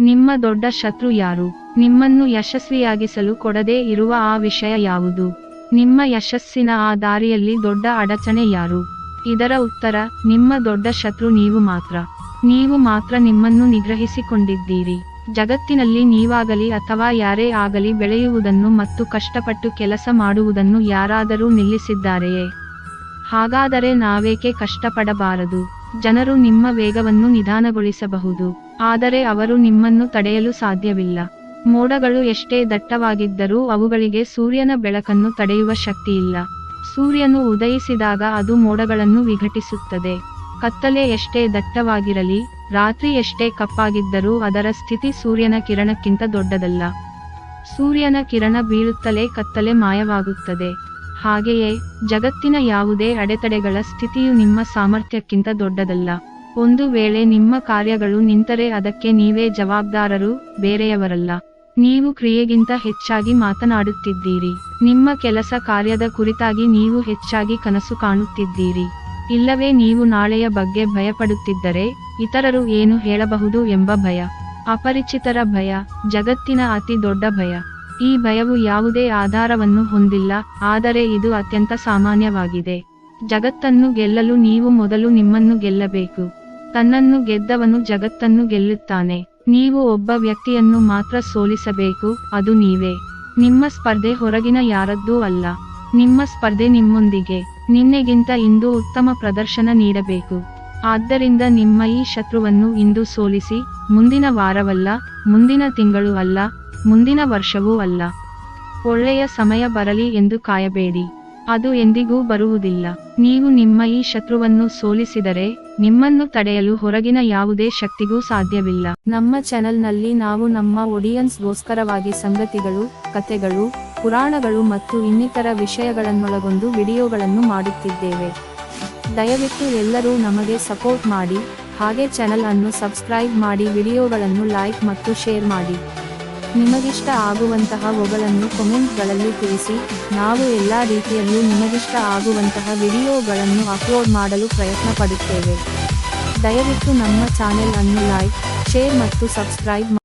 ನಿಮ್ಮ ದೊಡ್ಡ ಶತ್ರು ಯಾರು? ನಿಮ್ಮನ್ನು ಯಶಸ್ವಿಯಾಗಿಸಲು ಕೊಡದೇ ಇರುವ ಆ ವಿಷಯ ಯಾವುದು? ನಿಮ್ಮ ಯಶಸ್ಸಿನ ಆ ದಾರಿಯಲ್ಲಿ ದೊಡ್ಡ ಅಡಚಣೆ ಯಾರು? ಇದರ ಉತ್ತರ, ನಿಮ್ಮ ದೊಡ್ಡ ಶತ್ರು ನೀವು ಮಾತ್ರ. ನೀವು ಮಾತ್ರ ನಿಮ್ಮನ್ನು ನಿಗ್ರಹಿಸಿಕೊಂಡಿದ್ದೀರಿ. ಜಗತ್ತಿನಲ್ಲಿ ನೀವಾಗಲಿ ಅಥವಾ ಯಾರೇ ಆಗಲಿ ಬೆಳೆಯುವುದನ್ನು ಮತ್ತು ಕಷ್ಟಪಟ್ಟು ಕೆಲಸ ಮಾಡುವುದನ್ನು ಯಾರಾದರೂ ನಿಲ್ಲಿಸಿದ್ದಾರೆಯೇ? ಹಾಗಾದರೆ ನಾವೇಕೆ ಕಷ್ಟಪಡಬಾರದು? ಜನರು ನಿಮ್ಮ ವೇಗವನ್ನು ನಿಧಾನಗೊಳಿಸಬಹುದು, ಆದರೆ ಅವರು ನಿಮ್ಮನ್ನು ತಡೆಯಲು ಸಾಧ್ಯವಿಲ್ಲ. ಮೋಡಗಳು ಎಷ್ಟೇ ದಟ್ಟವಾಗಿದ್ದರೂ ಅವುಗಳಿಗೆ ಸೂರ್ಯನ ಬೆಳಕನ್ನು ತಡೆಯುವ ಶಕ್ತಿಯಿಲ್ಲ. ಸೂರ್ಯನು ಉದಯಿಸಿದಾಗ ಅದು ಮೋಡಗಳನ್ನು ವಿಘಟಿಸುತ್ತದೆ. ಕತ್ತಲೆ ಎಷ್ಟೇ ದಟ್ಟವಾಗಿರಲಿ, ರಾತ್ರಿ ಎಷ್ಟೇ ಕಪ್ಪಾಗಿದ್ದರೂ ಅದರ ಸ್ಥಿತಿ ಸೂರ್ಯನ ಕಿರಣಕ್ಕಿಂತ ದೊಡ್ಡದಲ್ಲ. ಸೂರ್ಯನ ಕಿರಣ ಬೀಳುತ್ತಲೇ ಕತ್ತಲೆ ಮಾಯವಾಗುತ್ತದೆ. ಹಾಗೆಯೇ ಜಗತ್ತಿನ ಯಾವುದೇ ಅಡೆತಡೆಗಳ ಸ್ಥಿತಿಯು ನಿಮ್ಮ ಸಾಮರ್ಥ್ಯಕ್ಕಿಂತ ದೊಡ್ಡದಲ್ಲ. ಒಂದು ವೇಳೆ ನಿಮ್ಮ ಕಾರ್ಯಗಳು ನಿಂತರೆ ಅದಕ್ಕೆ ನೀವೇ ಜವಾಬ್ದಾರರು, ಬೇರೆಯವರಲ್ಲ. ನೀವು ಕ್ರಿಯೆಗಿಂತ ಹೆಚ್ಚಾಗಿ ಮಾತನಾಡುತ್ತಿದ್ದೀರಿ. ನಿಮ್ಮ ಕೆಲಸ ಕಾರ್ಯದ ಕುರಿತಾಗಿ ನೀವು ಹೆಚ್ಚಾಗಿ ಕನಸು ಕಾಣುತ್ತಿದ್ದೀರಿ. ಇಲ್ಲವೇ ನೀವು ನಾಳೆಯ ಬಗ್ಗೆ ಭಯಪಡುತ್ತಿದ್ದರೆ, ಇತರರು ಏನು ಹೇಳಬಹುದು ಎಂಬ ಭಯ. ಅಪರಿಚಿತರ ಭಯ ಜಗತ್ತಿನ ಅತಿ ದೊಡ್ಡ ಭಯ. ಈ ಭಯವು ಯಾವುದೇ ಆಧಾರವನ್ನು ಹೊಂದಿಲ್ಲ, ಆದರೆ ಇದು ಅತ್ಯಂತ ಸಾಮಾನ್ಯವಾಗಿದೆ. ಜಗತ್ತನ್ನು ಗೆಲ್ಲಲು ನೀವು ಮೊದಲು ನಿಮ್ಮನ್ನು ಗೆಲ್ಲಬೇಕು. ತನ್ನನ್ನು ಗೆದ್ದವನು ಜಗತ್ತನ್ನು ಗೆಲ್ಲುತ್ತಾನೆ. ನೀವು ಒಬ್ಬ ವ್ಯಕ್ತಿಯನ್ನು ಮಾತ್ರ ಸೋಲಿಸಬೇಕು, ಅದು ನೀವೇ. ನಿಮ್ಮ ಸ್ಪರ್ಧೆ ಹೊರಗಿನ ಯಾರದ್ದೂ ಅಲ್ಲ. ನಿಮ್ಮ ಸ್ಪರ್ಧೆ ನಿಮ್ಮೊಂದಿಗೆ. ನಿನ್ನೆಗಿಂತ ಇಂದು ಉತ್ತಮ ಪ್ರದರ್ಶನ ನೀಡಬೇಕು. ಆದ್ದರಿಂದ ನಿಮ್ಮ ಈ ಶತ್ರುವನ್ನು ಇಂದು ಸೋಲಿಸಿ. ಮುಂದಿನ ವಾರವಲ್ಲ, ಮುಂದಿನ ತಿಂಗಳು ಅಲ್ಲ, ಮುಂದಿನ ವರ್ಷವೂ ಅಲ್ಲ. ಒಳ್ಳೆಯ ಸಮಯ ಬರಲಿ ಎಂದು ಕಾಯಬೇಡಿ, ಅದು ಎಂದಿಗೂ ಬರುವುದಿಲ್ಲ. ನೀವು ನಿಮ್ಮ ಈ ಶತ್ರುವನ್ನು ಸೋಲಿಸಿದರೆ ನಿಮ್ಮನ್ನು ತಡೆಯಲು ಹೊರಗಿನ ಯಾವುದೇ ಶಕ್ತಿಗೂ ಸಾಧ್ಯವಿಲ್ಲ. ನಮ್ಮ ಚಾನೆಲ್ನಲ್ಲಿ ನಾವು ನಮ್ಮ ಆಡಿಯನ್ಸ್ಗೋಸ್ಕರವಾಗಿ ಸಂಗತಿಗಳು, ಕಥೆಗಳು, ಪುರಾಣಗಳು ಮತ್ತು ಇನ್ನಿತರ ವಿಷಯಗಳನ್ನೊಳಗೊಂಡು ವಿಡಿಯೋಗಳನ್ನು ಮಾಡುತ್ತಿದ್ದೇವೆ. ದಯವಿಟ್ಟು ಎಲ್ಲರೂ ನಮಗೆ ಸಪೋರ್ಟ್ ಮಾಡಿ, ಹಾಗೆ ಚಾನೆಲ್ ಅನ್ನು ಸಬ್ಸ್ಕ್ರೈಬ್ ಮಾಡಿ, ವಿಡಿಯೋಗಳನ್ನು ಲೈಕ್ ಮತ್ತು ಶೇರ್ ಮಾಡಿ. ನಿಮಗಿಷ್ಟ ಆಗುವಂತಹ ಗಳನ್ನು ಕಾಮೆಂಟ್ಗಳಲ್ಲಿ ತಿಳಿಸಿ. ನಾವು ಎಲ್ಲ ರೀತಿಯಲ್ಲೂ ನಿಮಗಿಷ್ಟ ಆಗುವಂತಹ ವಿಡಿಯೋಗಳನ್ನು ಅಪ್ಲೋಡ್ ಮಾಡಲು ಪ್ರಯತ್ನ ಪಡುತ್ತೇವೆ. ದಯವಿಟ್ಟು ನಮ್ಮ ಚಾನೆಲ್ ಅನ್ನು ಲೈಕ್, ಶೇರ್ ಮತ್ತು ಸಬ್ಸ್ಕ್ರೈಬ್ ಮಾಡಿ.